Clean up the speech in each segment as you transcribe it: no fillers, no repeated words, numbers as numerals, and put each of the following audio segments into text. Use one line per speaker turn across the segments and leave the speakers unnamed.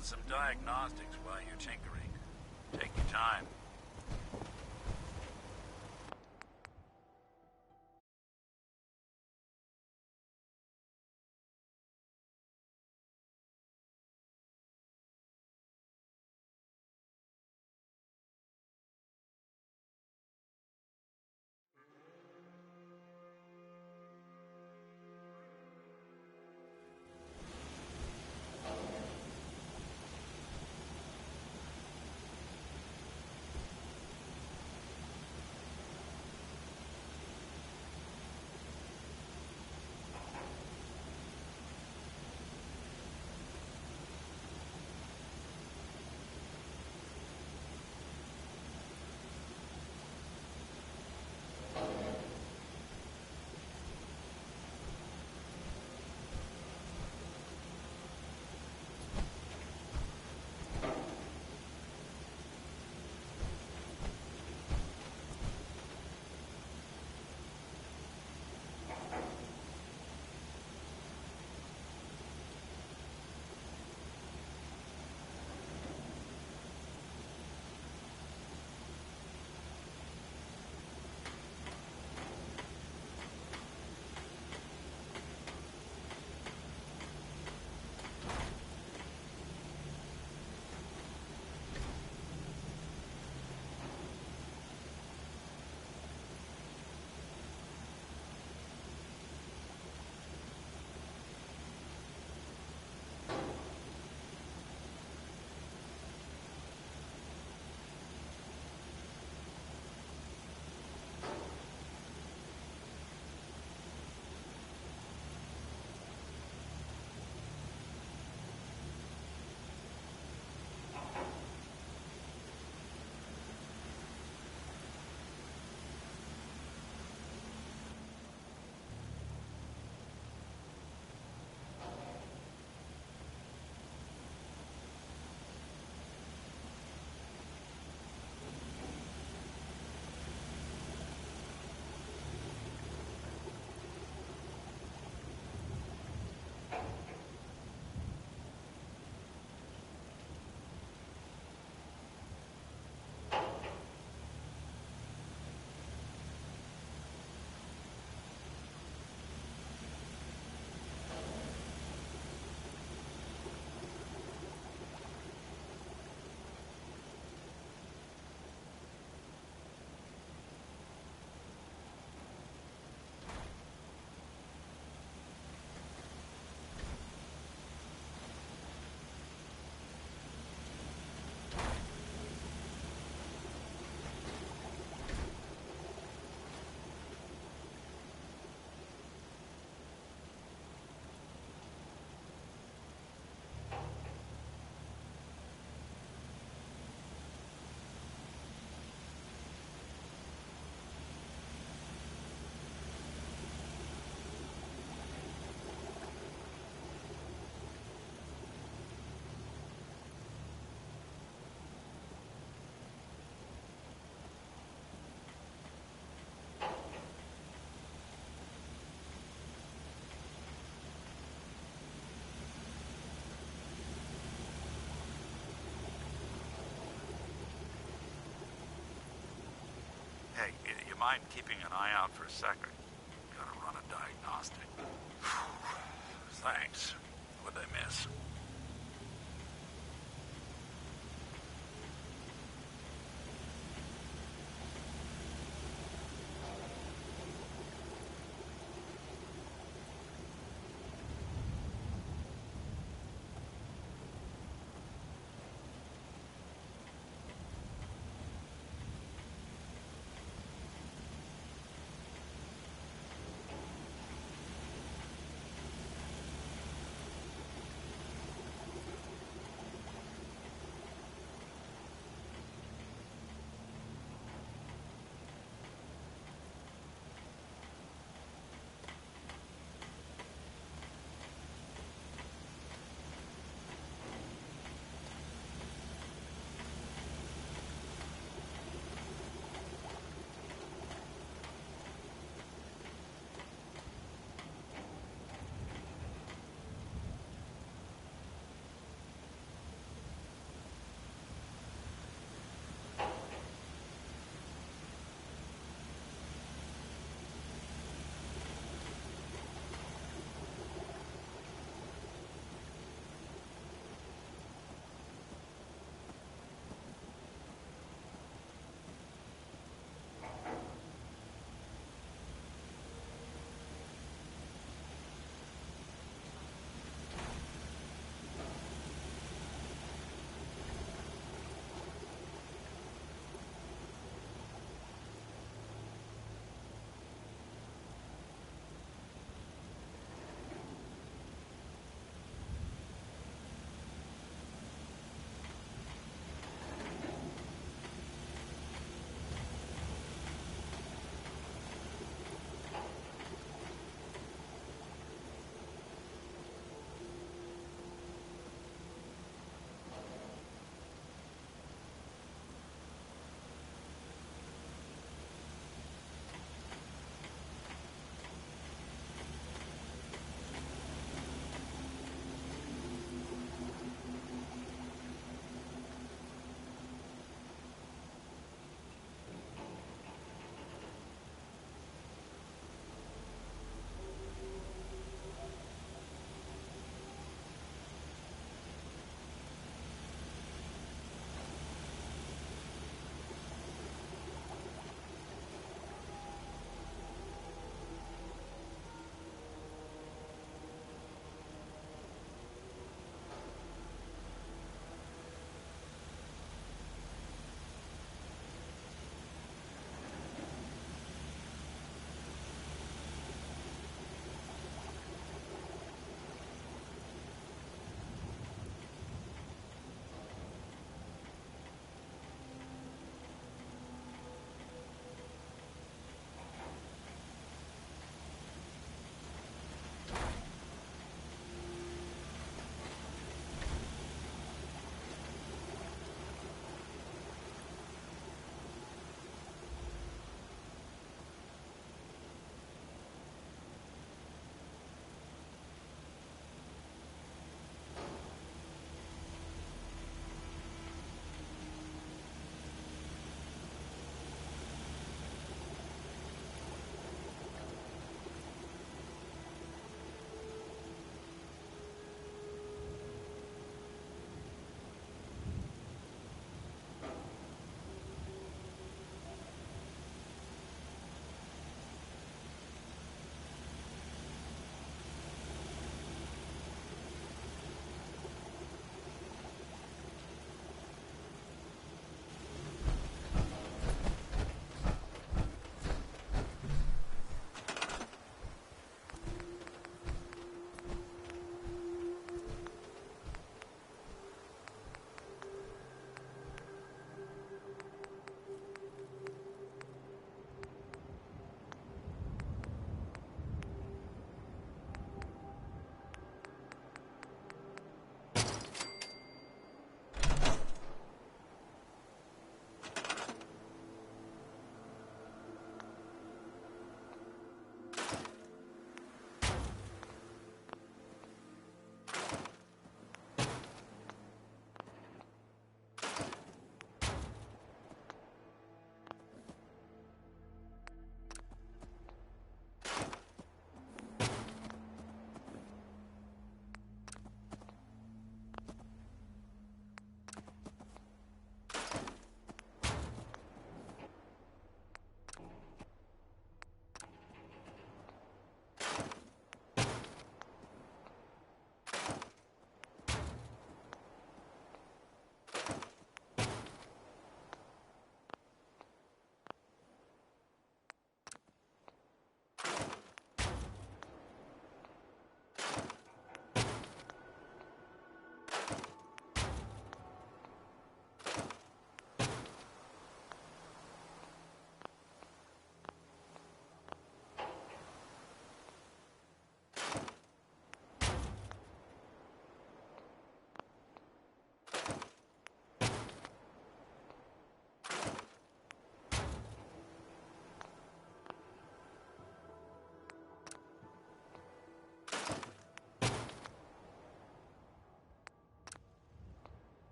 run some diagnostics while you're tinkering. Take your time. Hey, you mind keeping an eye out for a second? Gotta run a diagnostic. Thanks. What'd I miss?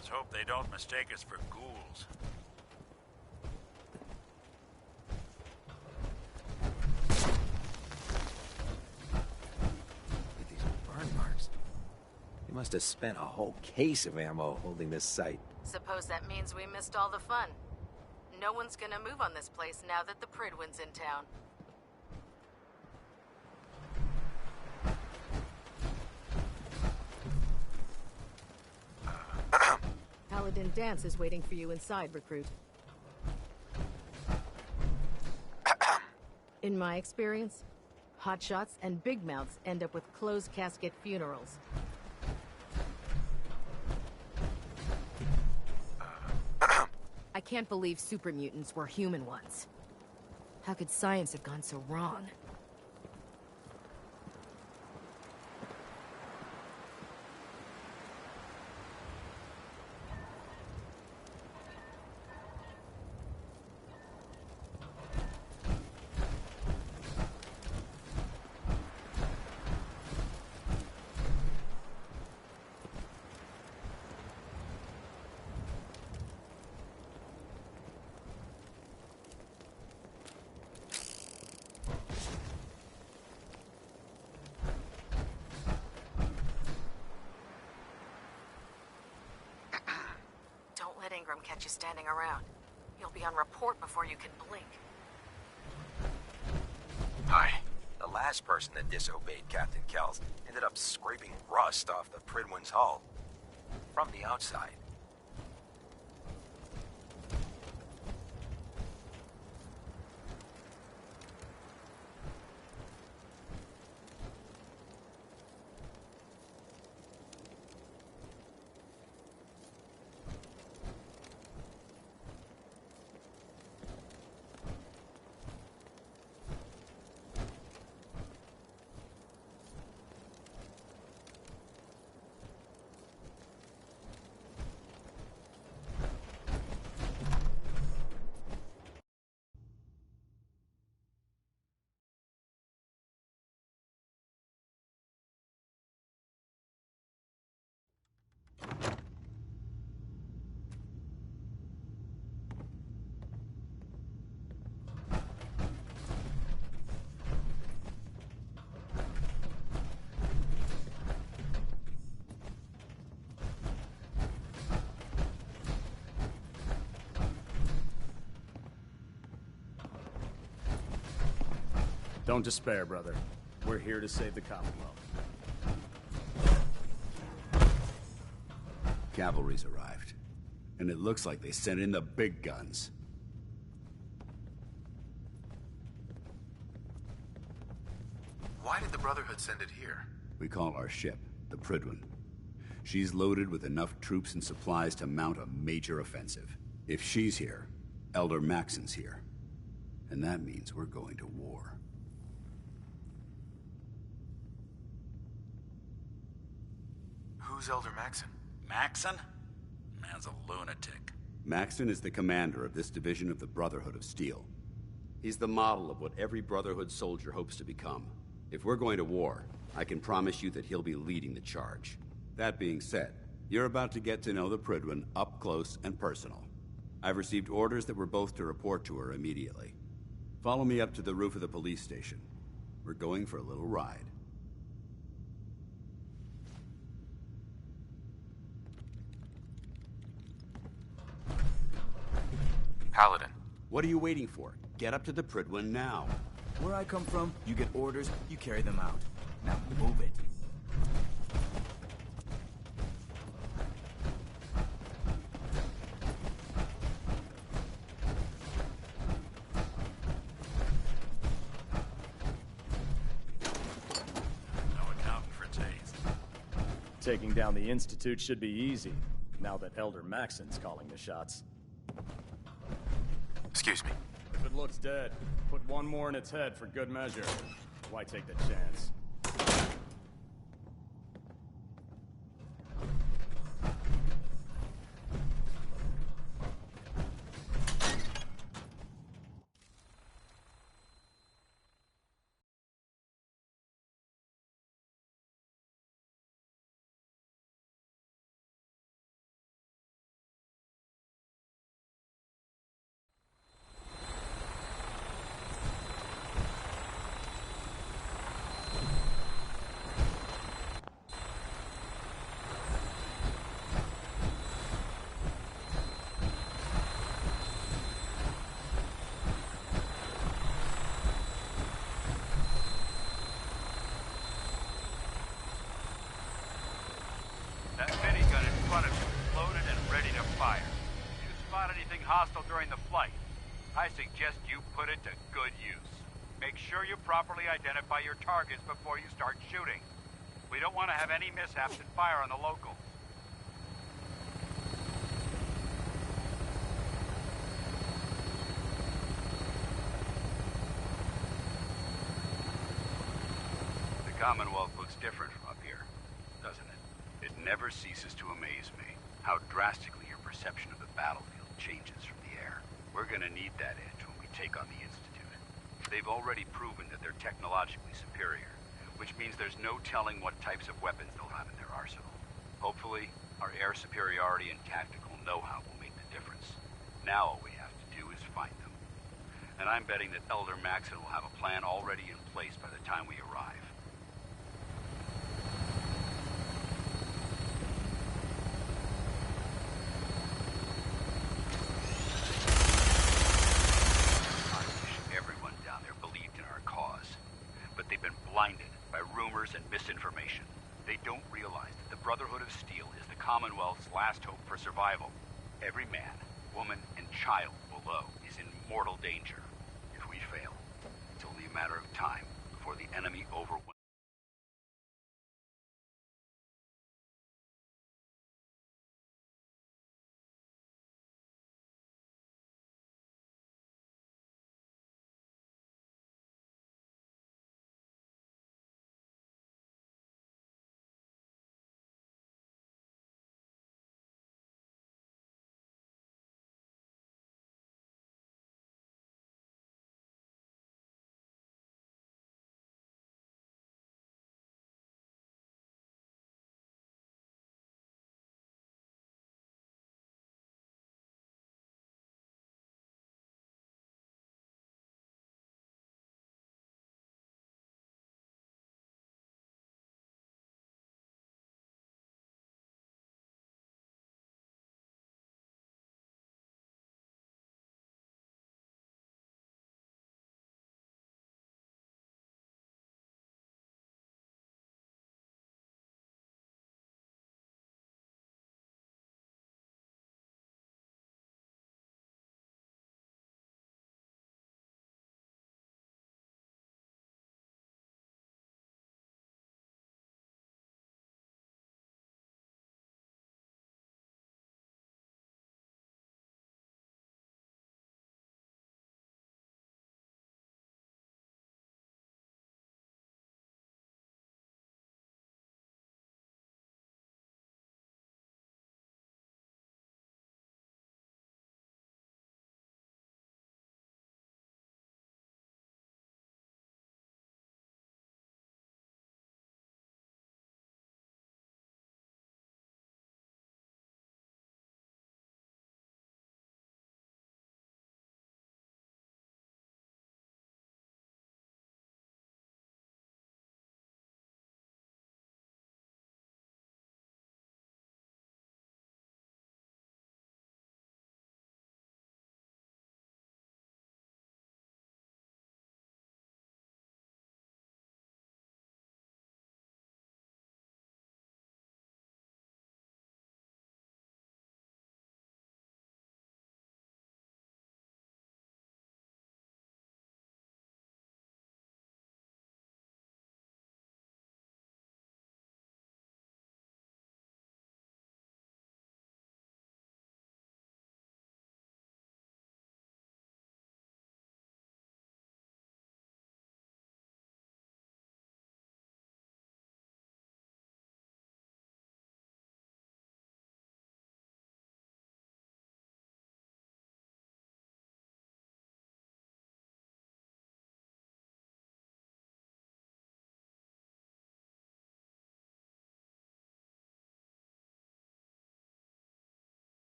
Let's hope they don't mistake us for ghouls.
Look at these burn marks. They must have spent a whole case of ammo holding this site.
Suppose that means we missed all the fun. No one's gonna move on this place now that the Pridwin's in town. Paladin Dance is waiting for you inside, recruit. In my experience, hotshots and big mouths end up with closed casket funerals. I can't believe super mutants were human ones. How could science have gone so wrong? Catch you standing around. You'll be on report before you can blink.
Hi. The last person that disobeyed Captain Kells ended up scraping rust off the Pridwin's hull. From the outside.
Don't despair, brother. We're here to save the Commonwealth.
Cavalry's arrived. And it looks like they sent in the big guns.
Why did the Brotherhood send it here?
We call our ship the Pridwin. She's loaded with enough troops and supplies to mount a major offensive. If she's here, Elder Maxon's here. And that means we're going to war.
Who's Elder Maxon?
Maxon? Man's a lunatic.
Maxon is the commander of this division of the Brotherhood of Steel. He's the model of what every Brotherhood soldier hopes to become. If we're going to war, I can promise you that he'll be leading the charge. That being said, you're about to get to know the Pridwin up close and personal. I've received orders that we're both to report to her immediately. Follow me up to the roof of the police station. We're going for a little ride.
Paladin.
What are you waiting for? Get up to the Pridwin now.
Where I come from, you get orders, you carry them out. Now move it.
No accounting for taste.
Taking down the Institute should be easy, now that Elder Maxon's calling the shots.
Excuse me.
If it looks dead, put one more in its head for good measure. Why take the chance?
That minigun in front of you is loaded and ready to fire. If you spot anything hostile during the flight, I suggest you put it to good use. Make sure you properly identify your targets before you start shooting. We don't want to have any mishaps and fire on the locals. The Commonwealth looks different from up here, doesn't it? It never ceases to amaze me how drastically your perception of the battlefield changes from the air. We're gonna need that edge when we take on the Institute. They've already proven that they're technologically superior, which means there's no telling what types of weapons they'll have in their arsenal. Hopefully, our air superiority and tactical know-how will make the difference. Now all we have to do is find them. And I'm betting that Elder Maxon will have a plan already in place by the time we arrive. I wish everyone down there believed in our cause. But they've been blinded by rumors and misinformation. They don't realize that the Brotherhood of Steel is the Commonwealth's last hope for survival. Every man, woman, and child below is in mortal danger. If we fail, it's only a matter of time before the enemy overwhelms.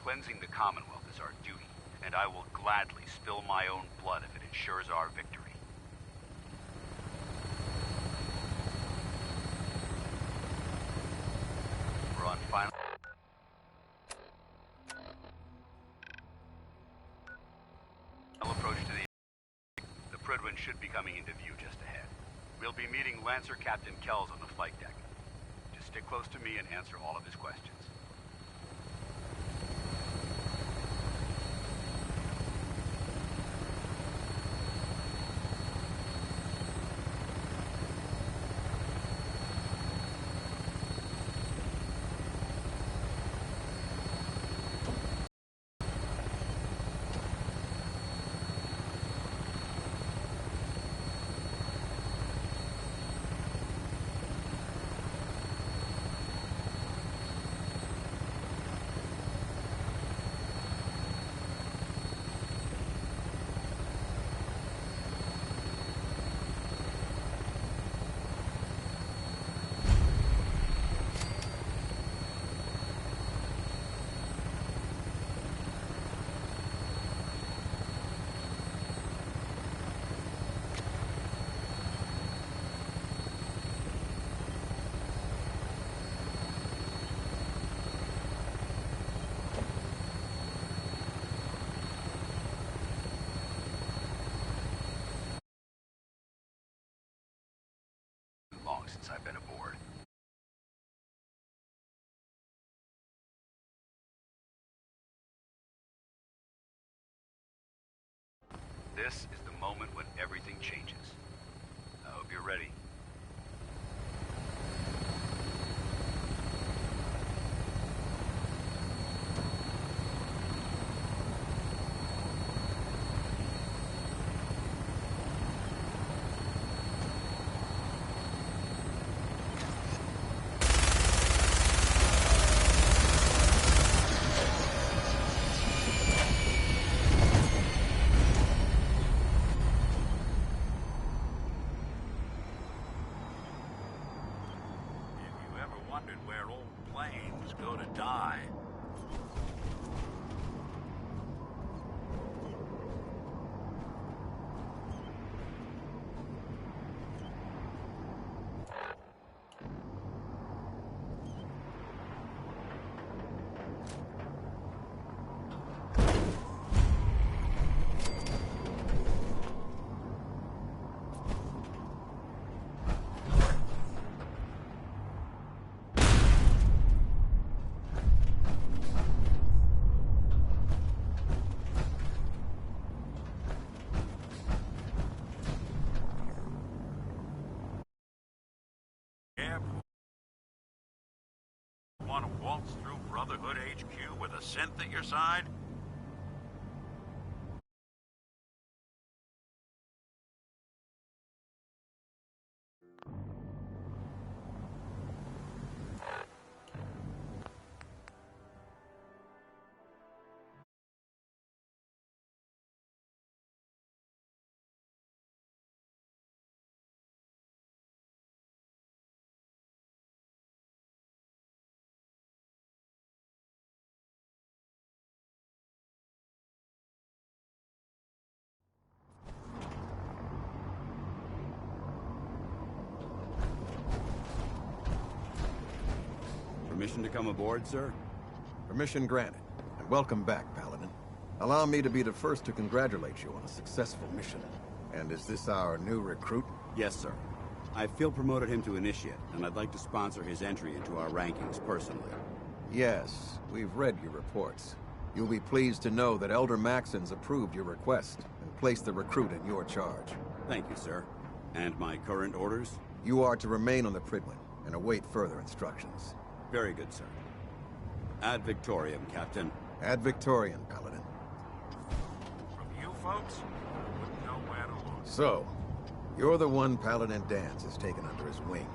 Cleansing the Commonwealth is our duty, and I will gladly spill my own blood if it ensures our victory. We're on final approach to the Pridwin should be coming into view just ahead. We'll be meeting Lancer Captain Kells on the flight deck. Just stick close to me and answer all of his questions. Long since I've been aboard. This is the moment when everything changes. I hope you're ready.
Where old planes go to die. Want to waltz through Brotherhood HQ with a synth at your side?
Permission to come aboard, sir?
Permission granted, and welcome back, Paladin. Allow me to be the first to congratulate you on a successful mission. And is this our new recruit?
Yes, sir. I feel promoted him to initiate, and I'd like to sponsor his entry into our rankings personally.
Yes, we've read your reports. You'll be pleased to know that Elder Maxon's approved your request and placed the recruit in your charge.
Thank you, sir. And my current orders?
You are to remain on the Pridwin and await further instructions.
Very good, sir. Ad Victoriam, Captain.
Ad Victoriam, Paladin.
From you folks, I wouldn't know where to look.
So, you're the one Paladin Danse has taken under his wing.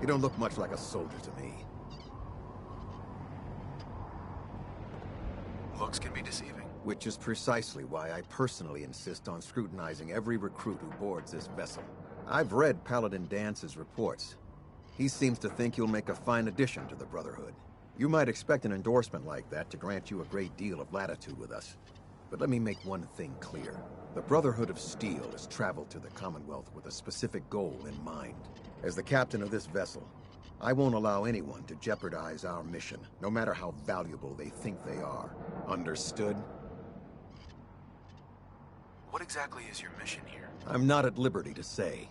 You don't look much like a soldier to me.
Looks can be deceiving.
Which is precisely why I personally insist on scrutinizing every recruit who boards this vessel. I've read Paladin Dance's reports. He seems to think you'll make a fine addition to the Brotherhood. You might expect an endorsement like that to grant you a great deal of latitude with us. But let me make one thing clear. The Brotherhood of Steel has traveled to the Commonwealth with a specific goal in mind. As the captain of this vessel, I won't allow anyone to jeopardize our mission, no matter how valuable they think they are. Understood?
What exactly is your mission here?
I'm not at liberty to say.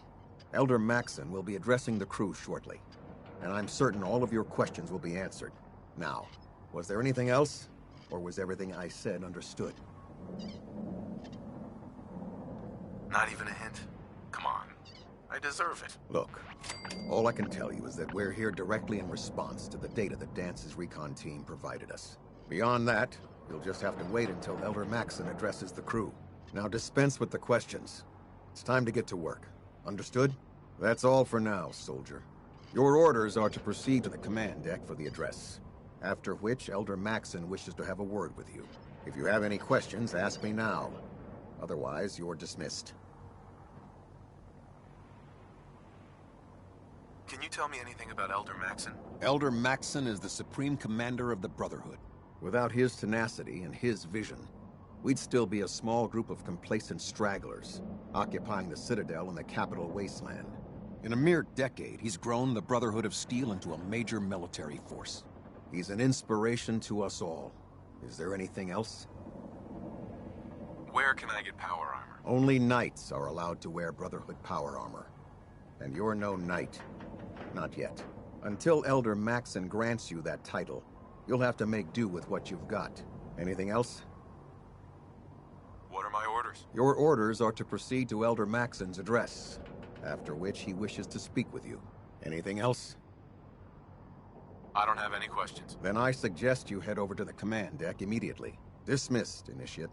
Elder Maxson will be addressing the crew shortly, and I'm certain all of your questions will be answered. Now, was there anything else, or was everything I said understood?
Not even a hint? Come on. I deserve it.
Look, all I can tell you is that we're here directly in response to the data that Dance's recon team provided us. Beyond that, you'll just have to wait until Elder Maxson addresses the crew. Now dispense with the questions. It's time to get to work. Understood? That's all for now, soldier. Your orders are to proceed to the command deck for the address. After which, Elder Maxson wishes to have a word with you. If you have any questions, ask me now. Otherwise, you're dismissed.
Can you tell me anything about Elder Maxson?
Elder Maxson is the Supreme Commander of the Brotherhood. Without his tenacity and his vision, we'd still be a small group of complacent stragglers, occupying the Citadel in the capital wasteland. In a mere decade, he's grown the Brotherhood of Steel into a major military force. He's an inspiration to us all. Is there anything else?
Where can I get power armor?
Only knights are allowed to wear Brotherhood power armor. And you're no knight. Not yet. Until Elder Maxson grants you that title, you'll have to make do with what you've got. Anything else?
What are my orders?
Your orders are to proceed to Elder Maxson's address, after which he wishes to speak with you. Anything else?
I don't have any questions.
Then I suggest you head over to the command deck immediately. Dismissed, Initiate.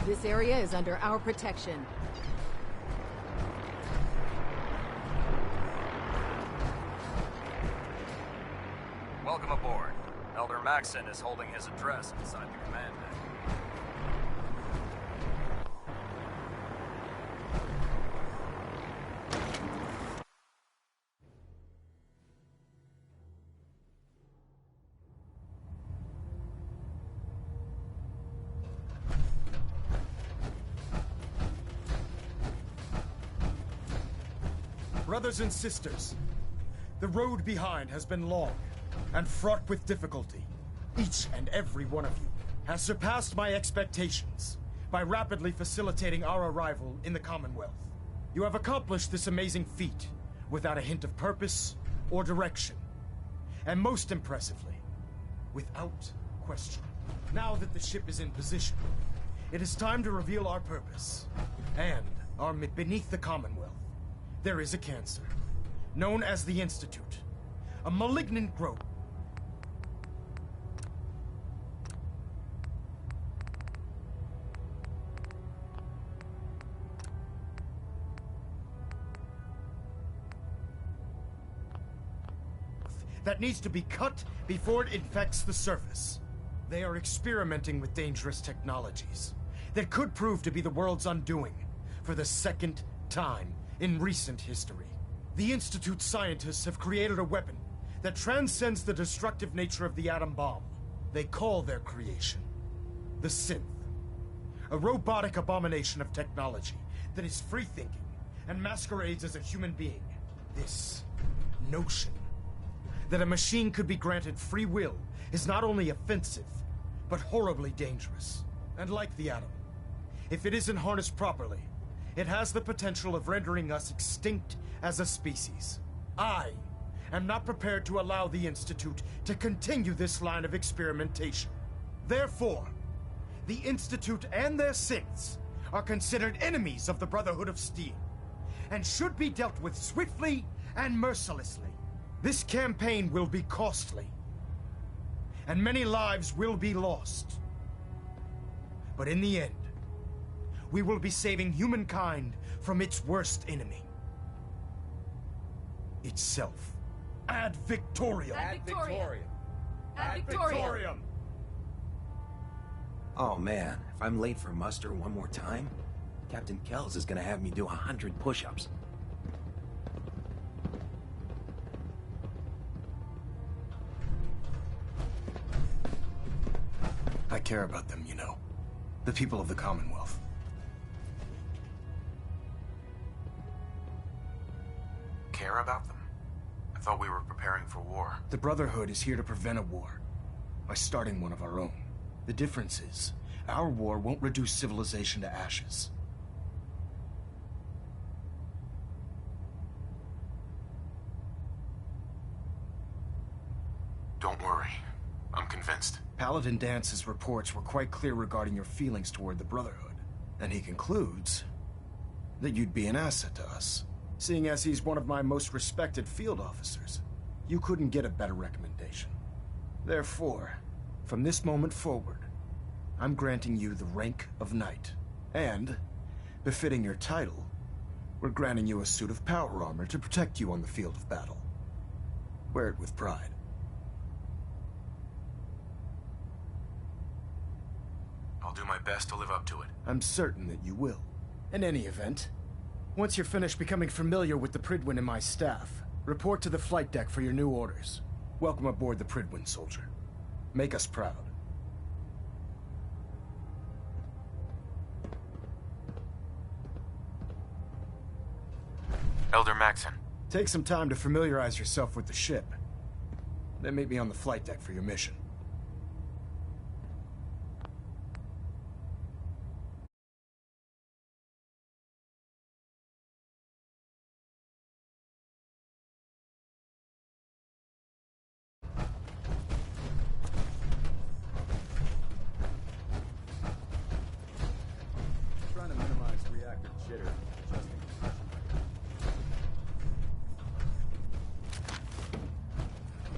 This area is under our protection.
Welcome aboard. Elder Maxson is holding his address inside the command deck.
Brothers and sisters, the road behind has been long and fraught with difficulty. Each and every one of you has surpassed my expectations by rapidly facilitating our arrival in the Commonwealth. You have accomplished this amazing feat without a hint of purpose or direction, and most impressively, without question. Now that the ship is in position, it is time to reveal our purpose and our beneath the Commonwealth. There is a cancer, known as the Institute, a malignant growth. that needs to be cut before it infects the surface. They are experimenting with dangerous technologies that could prove to be the world's undoing for the second time in recent history. The Institute's scientists have created a weapon that transcends the destructive nature of the atom bomb. They call their creation the Synth, a robotic abomination of technology that is free-thinking and masquerades as a human being. This notion that a machine could be granted free will is not only offensive, but horribly dangerous. And like the atom, if it isn't harnessed properly, it has the potential of rendering us extinct as a species. I am not prepared to allow the Institute to continue this line of experimentation. Therefore, the Institute and their synths are considered enemies of the Brotherhood of Steel, and should be dealt with swiftly and mercilessly. This campaign will be costly, and many lives will be lost. But in the end, we will be saving humankind from its worst enemy. Itself. Ad Victoriam!
Ad Victoriam! Ad
Ad
Victoriam!
Victoriam!
Oh man, if I'm late for muster one more time, Captain Kells is gonna have me do 100 push-ups.
I care about them, you know. The people of the Commonwealth.
Care about them? I thought we were preparing for war.
The Brotherhood is here to prevent a war by starting one of our own. The difference is, our war won't reduce civilization to ashes.
Don't worry. I'm convinced.
Paladin Dance's reports were quite clear regarding your feelings toward the Brotherhood. And he concludes that you'd be an asset to us. Seeing as he's one of my most respected field officers, you couldn't get a better recommendation. Therefore, from this moment forward, I'm granting you the rank of Knight. And, befitting your title, we're granting you a suit of power armor to protect you on the field of battle. Wear it with pride.
I'll do my best to live up to it.
I'm certain that you will. In any event, once you're finished becoming familiar with the Pridwin and my staff, report to the flight deck for your new orders. Welcome aboard the Pridwin, soldier. Make us proud.
Elder Maxon.
Take some time to familiarize yourself with the ship. Then meet me on the flight deck for your mission.
Trying to minimize reactor jitter, adjusting compression rate.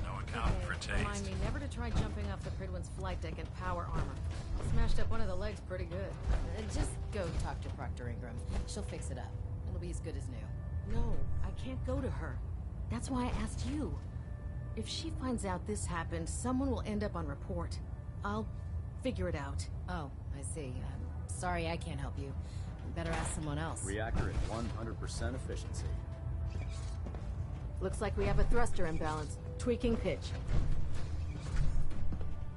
No accounting for
Remind
taste.
me never to try jumping off the Pridwin's flight deck in power armor. Smashed up one of the legs pretty good. Just go talk to Proctor Ingram. She'll fix it up. It'll be as good as new. No, I can't go to her. That's why I asked you. If she finds out this happened, someone will end up on report. I'll figure it out. Oh, I see. Sorry I can't help you. Better ask someone else.
Reactor at 100% efficiency.
Looks like we have a thruster imbalance. Tweaking pitch.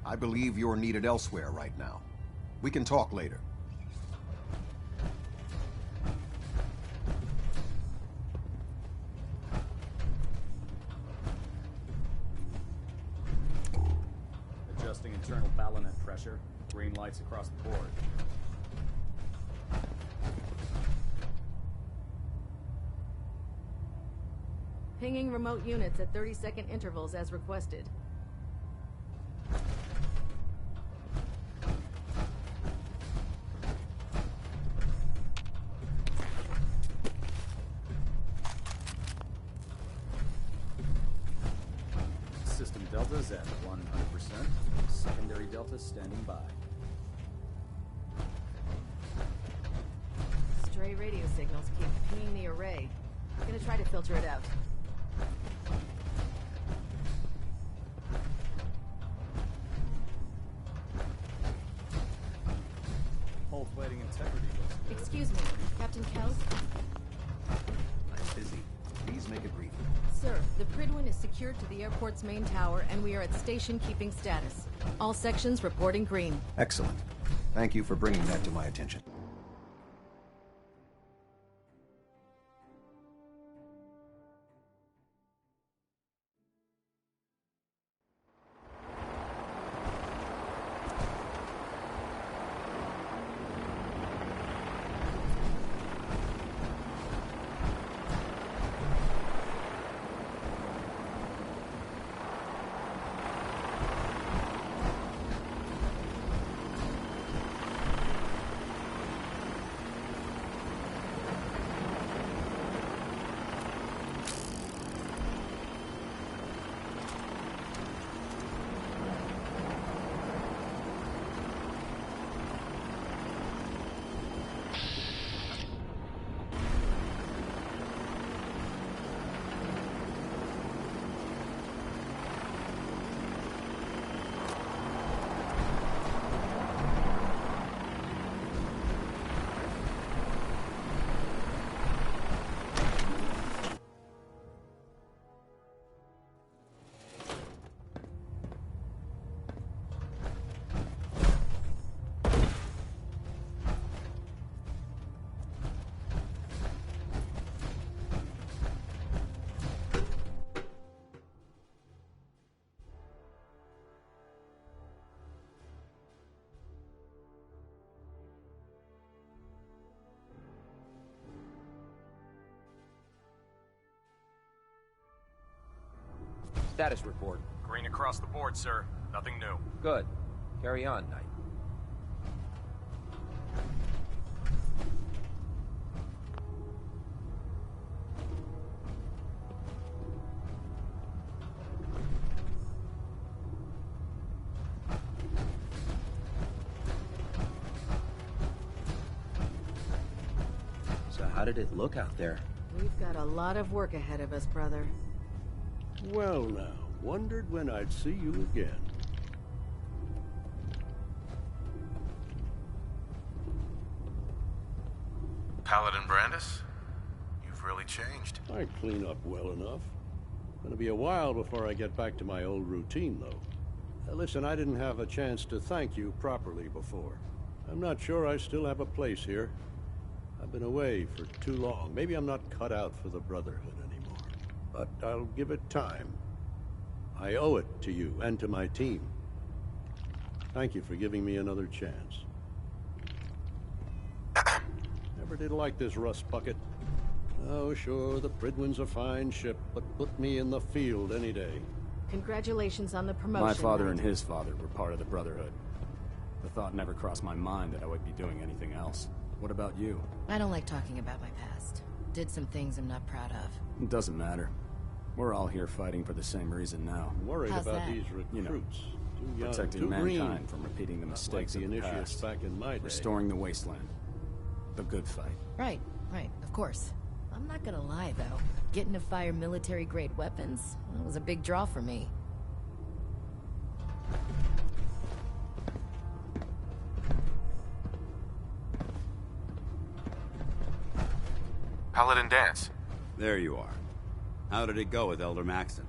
I believe you're needed elsewhere right now. We can talk later.
Adjusting internal ballonet pressure. Green lights across the board.
Pinging remote units at 30-second intervals as requested.
System deltas at 100%. Secondary deltas standing by.
Stray radio signals keep pinging the array. I'm gonna try to filter it out.
fighting integrity looks good.
Excuse me, Captain Kells?
I'm busy. Please make it brief.
Sir, the Pridwin is secured to the airport's main tower, and we are at station keeping status. All sections reporting green.
Excellent. Thank you for bringing that to my attention.
Status report.
Green across the board, sir. Nothing new.
Good. Carry on, Knight.
So how did it look out there?
We've got a lot of work ahead of us, brother.
Well now, wondered when I'd see you again.
Paladin Brandis? You've really changed.
I clean up well enough. Gonna be a while before I get back to my old routine, though. Listen, I didn't have a chance to thank you properly before. I'm not sure I still have a place here. I've been away for too long. Maybe I'm not cut out for the Brotherhood anymore. But I'll give it time. I owe it to you and to my team. Thank you for giving me another chance. Never did like this rust bucket. Oh, sure, the Pridwin's a fine ship, but put me in the field any day.
Congratulations on the promotion.
My father
Knight.
and his father were part of the Brotherhood. The thought never crossed my mind that I would be doing anything else. What about you?
I don't like talking about my past. Did some things I'm not proud of.
It doesn't matter. We're all here fighting for the same reason now.
I'm worried
How's
about
that?
these recruits.
You know,
too young,
protecting
too
mankind
green.
from repeating the
Not
mistakes
like
of
the
the
initiates
past.
back in my day.
Restoring the wasteland. The good fight.
Right, of course. I'm not gonna lie, though. Getting to fire military-grade weapons, that was a big draw for me.
Paladin Dance.
There you are. How did it go with Elder Maxon?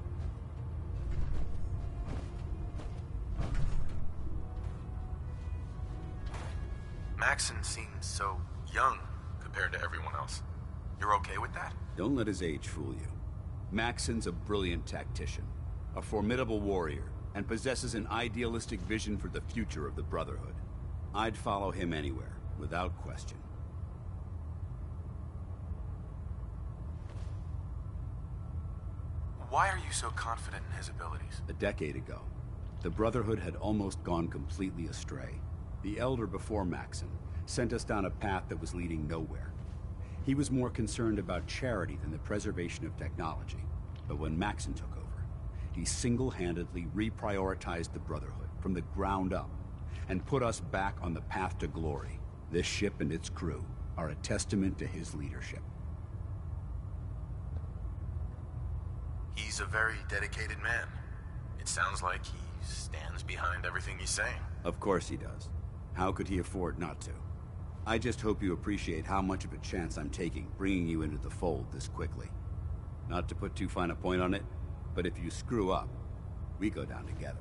Maxon seems so young compared to everyone else. You're okay with that?
Don't let his age fool you. Maxon's a brilliant tactician, a formidable warrior, and possesses an idealistic vision for the future of the Brotherhood. I'd follow him anywhere, without question.
Why are you so confident in his abilities?
A decade ago, the Brotherhood had almost gone completely astray. The Elder before Maxon sent us down a path that was leading nowhere. He was more concerned about charity than the preservation of technology. But when Maxon took over, he single-handedly reprioritized the Brotherhood from the ground up and put us back on the path to glory. This ship and its crew are a testament to his leadership.
He's a very dedicated man. It sounds like he stands behind everything he's saying.
Of course he does. How could he afford not to? I just hope you appreciate how much of a chance I'm taking bringing you into the fold this quickly. Not to put too fine a point on it, but if you screw up, we go down together.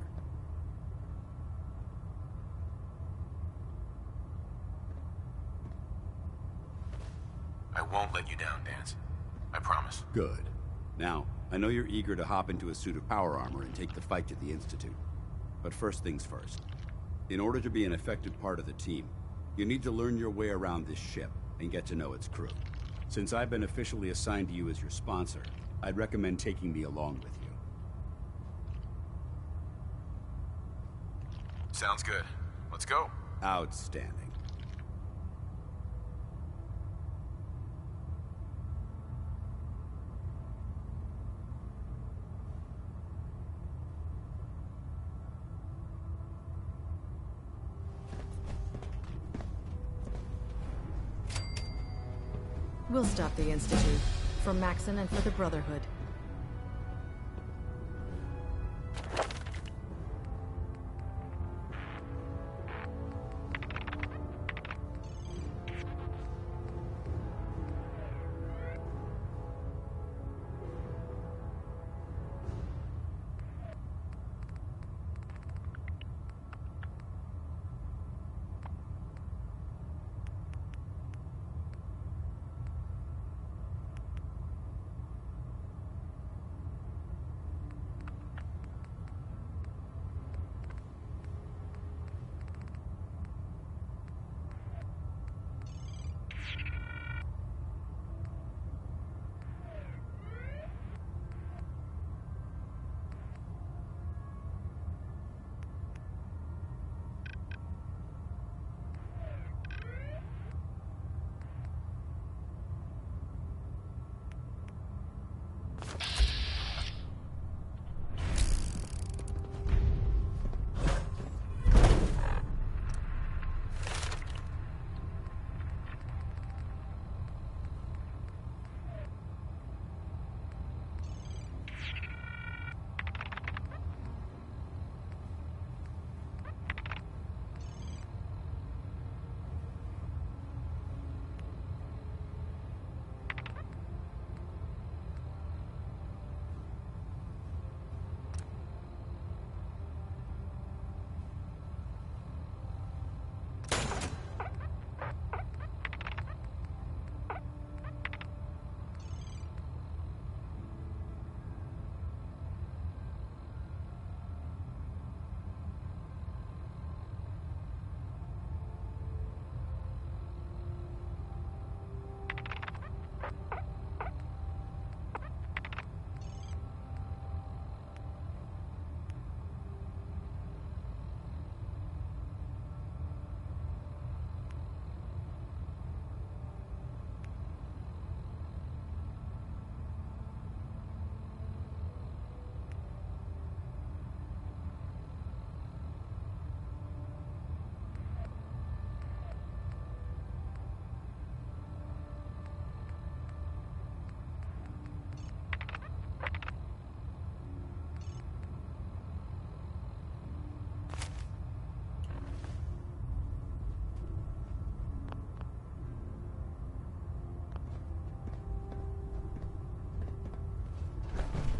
I won't let you down, Dance. I promise.
Good. Now, I know you're eager to hop into a suit of power armor and take the fight to the Institute. But first things first. In order to be an effective part of the team, you need to learn your way around this ship and get to know its crew. Since I've been officially assigned to you as your sponsor, I'd recommend taking me along with you.
Sounds good. Let's go.
Outstanding.
We'll stop the Institute. For Maxon and for the Brotherhood.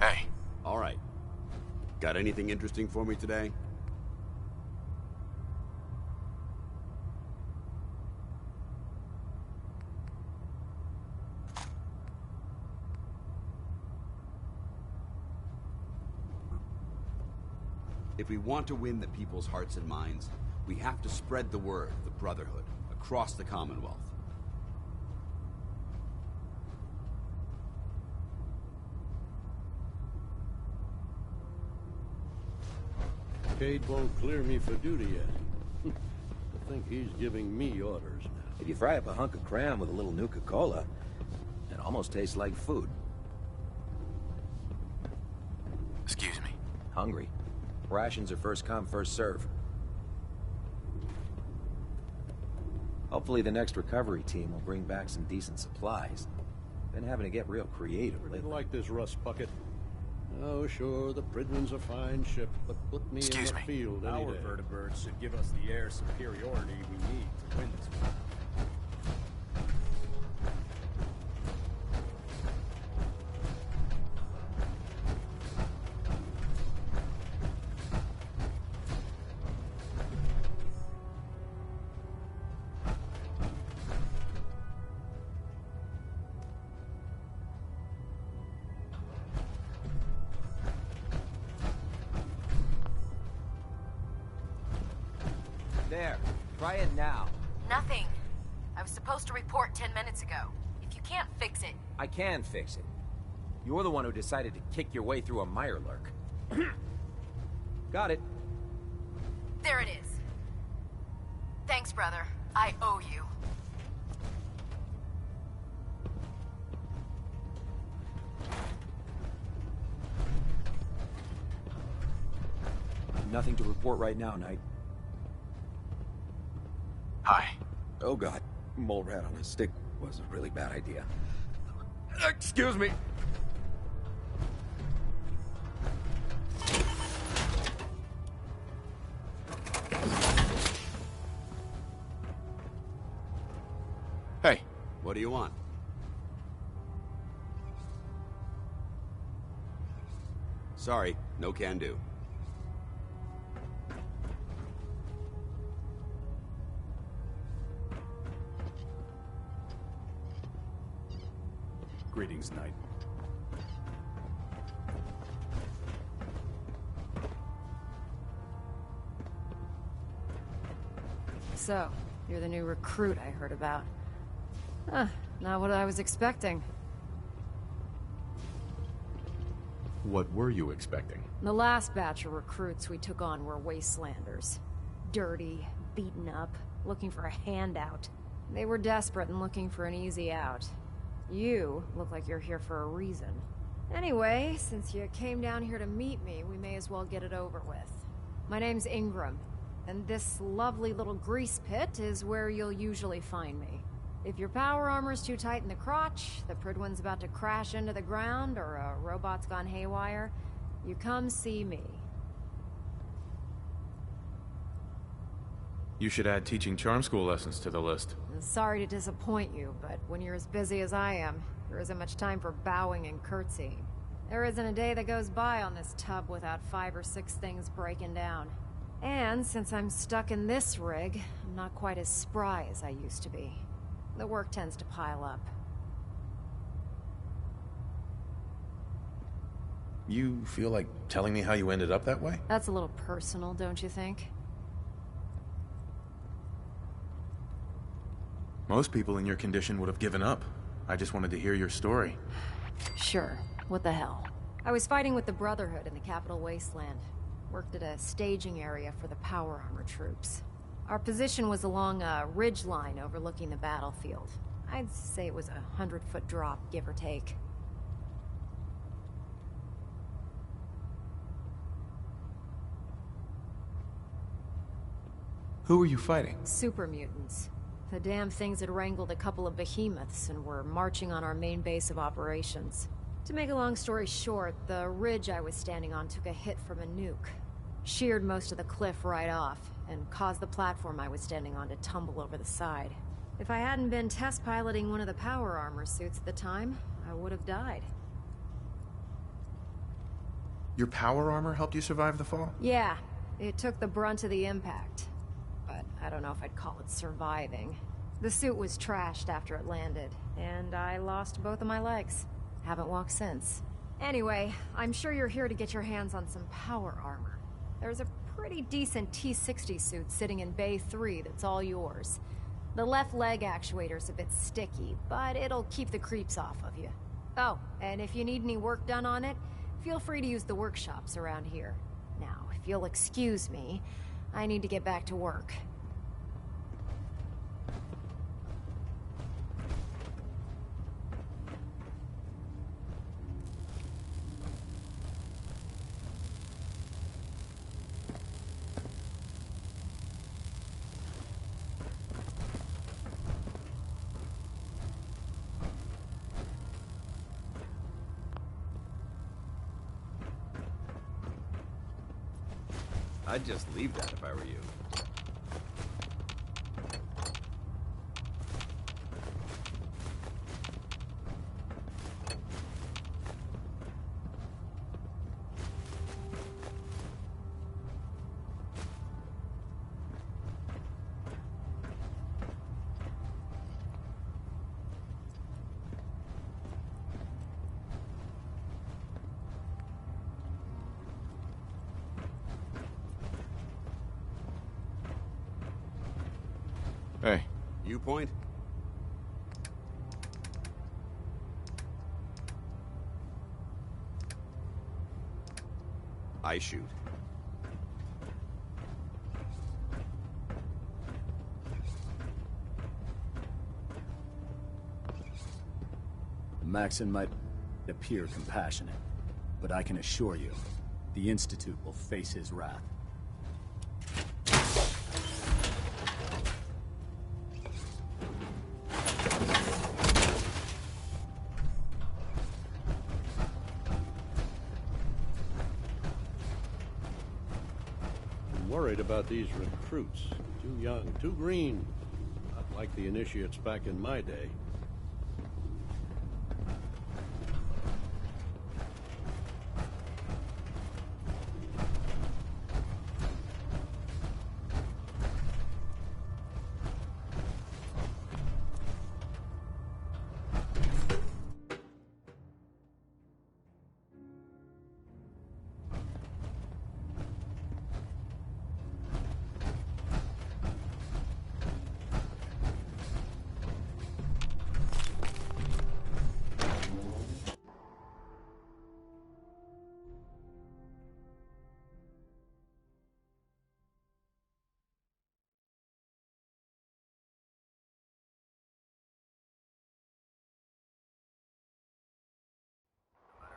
Hey.
All right. Got anything interesting for me today? If we want to win the people's hearts and minds, we have to spread the word of the Brotherhood across the Commonwealth.
Cade won't clear me for duty yet. I think he's giving me orders now.
If you fry up a hunk of cram with a little Nuka-Cola, it almost tastes like food.
Excuse me.
Hungry. Rations are first come, first serve. Hopefully the next recovery team will bring back some decent supplies. Been having to get real creative lately.
Didn't like this rust bucket. Oh, sure, the Pridwin's a fine ship, but put me in the field any
Our
day.
vertibirds should give us the air superiority we need to win this one.
There. Try it now.
Nothing. I was supposed to report 10 minutes ago. If you can't fix it...
I can fix it. You're the one who decided to kick your way through a Mirelurk. Got it.
There it is. Thanks, brother. I owe you.
Nothing to report right now, Knight.
Hi.
Oh god, mole rat on a stick was a really bad idea. Excuse me.
Hey.
What do you want? Sorry, no can do.
Greetings, Knight.
So, you're the new recruit I heard about. Huh, not what I was expecting.
What were you expecting?
The last batch of recruits we took on were wastelanders. Dirty, beaten up, looking for a handout. They were desperate and looking for an easy out. You look like you're here for a reason. Anyway, since you came down here to meet me, we may as well get it over with. My name's Ingram, and this lovely little grease pit is where you'll usually find me. If your power armor's too tight in the crotch, the Pridwin's about to crash into the ground, or a robot's gone haywire, you come see me.
You should add teaching charm school lessons to the list.
Sorry to disappoint you, but when you're as busy as I am, there isn't much time for bowing and curtsying. There isn't a day that goes by on this tub without 5 or 6 things breaking down. And since I'm stuck in this rig, I'm not quite as spry as I used to be. The work tends to pile up.
You feel like telling me how you ended up that way?
That's a little personal, don't you think?
Most people in your condition would have given up. I just wanted to hear your story.
Sure. What the hell? I was fighting with the Brotherhood in the Capital Wasteland. Worked at a staging area for the power armor troops. Our position was along a ridge line overlooking the battlefield. I'd say it was a 100-foot drop, give or take.
Who were you fighting?
Super mutants. The damn things had wrangled a couple of behemoths and were marching on our main base of operations. To make a long story short, the ridge I was standing on took a hit from a nuke. Sheared most of the cliff right off, and caused the platform I was standing on to tumble over the side. If I hadn't been test piloting one of the power armor suits at the time, I would have died.
Your power armor helped you survive the fall?
Yeah, it took the brunt of the impact. But I don't know if I'd call it surviving. The suit was trashed after it landed, and I lost both of my legs. Haven't walked since. Anyway, I'm sure you're here to get your hands on some power armor. There's a pretty decent T-60 suit sitting in Bay 3 that's all yours. The left leg actuator's a bit sticky, but it'll keep the creeps off of you. Oh, and if you need any work done on it, feel free to use the workshops around here. Now, if you'll excuse me, I need to get back to work.
I'd just leave that if I were you. Viewpoint? I shoot.
Maxon might appear compassionate, but I can assure you, the Institute will face his wrath.
I'm worried about these recruits. Too young, too green. Not like the initiates back in my day.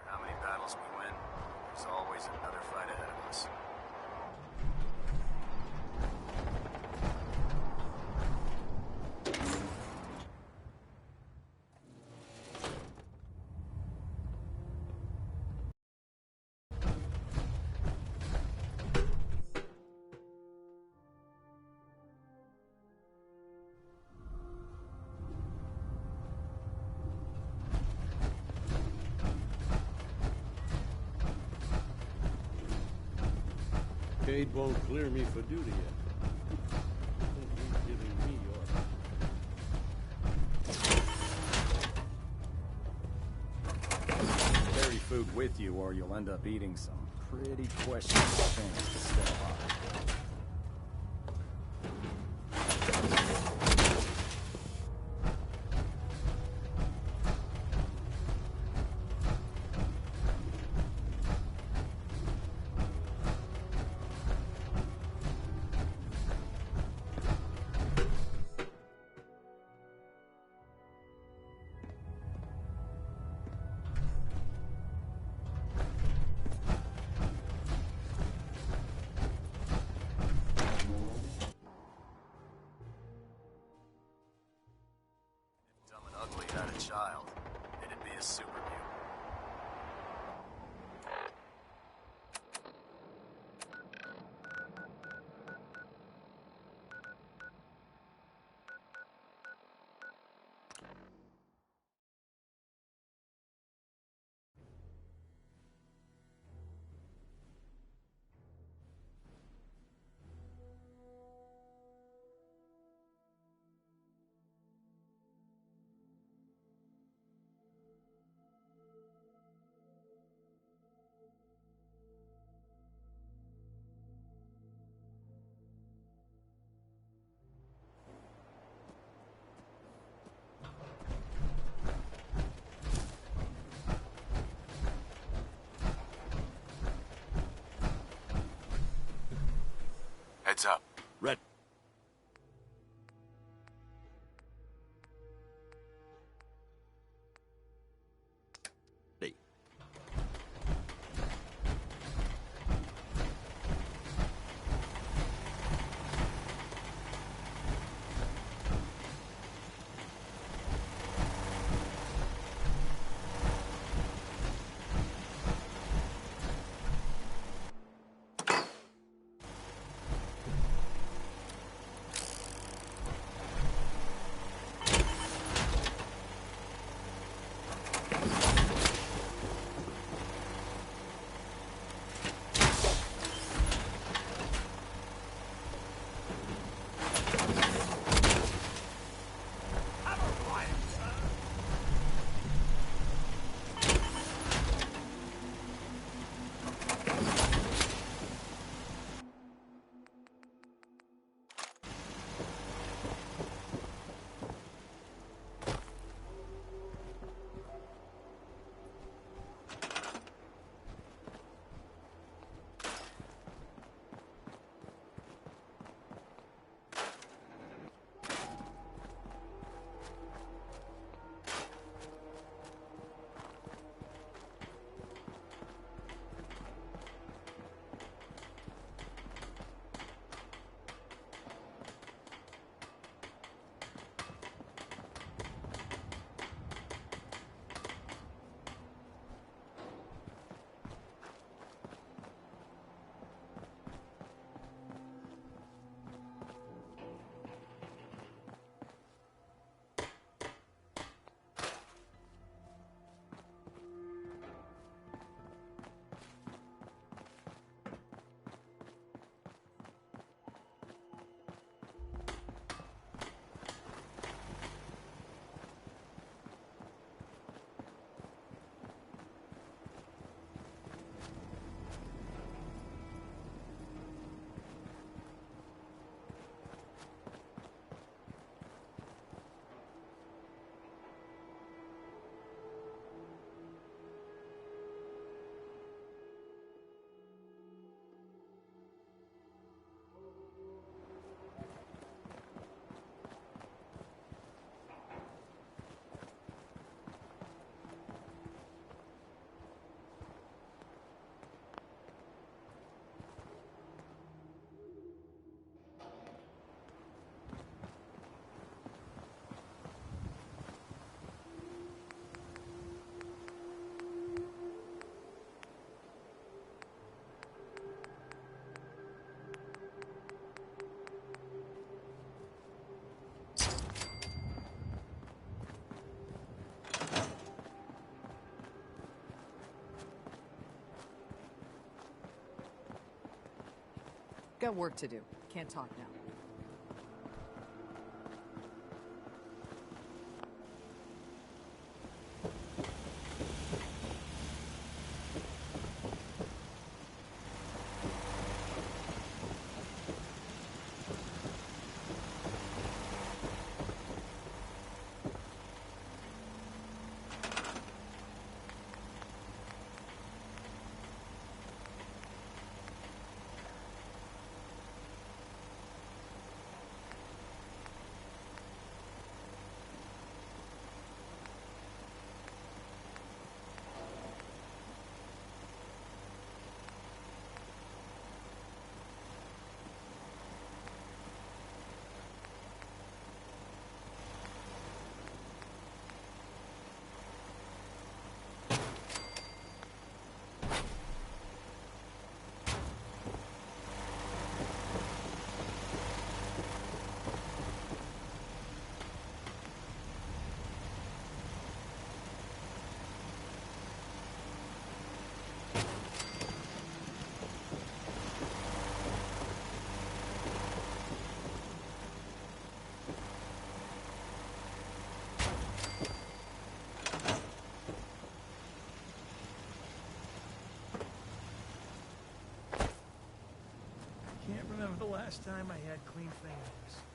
How many battles we win, there's always another fight ahead of us.
Cade won't clear me for duty yet. I think he's giving me orders.
Carry food with you or you'll end up eating some pretty questionable things to stay alive. Child, it'd be a super mutant.
Heads up.
Red. Hey.
got work to do. Can't talk now.
Can't remember the last time I had clean fingernails.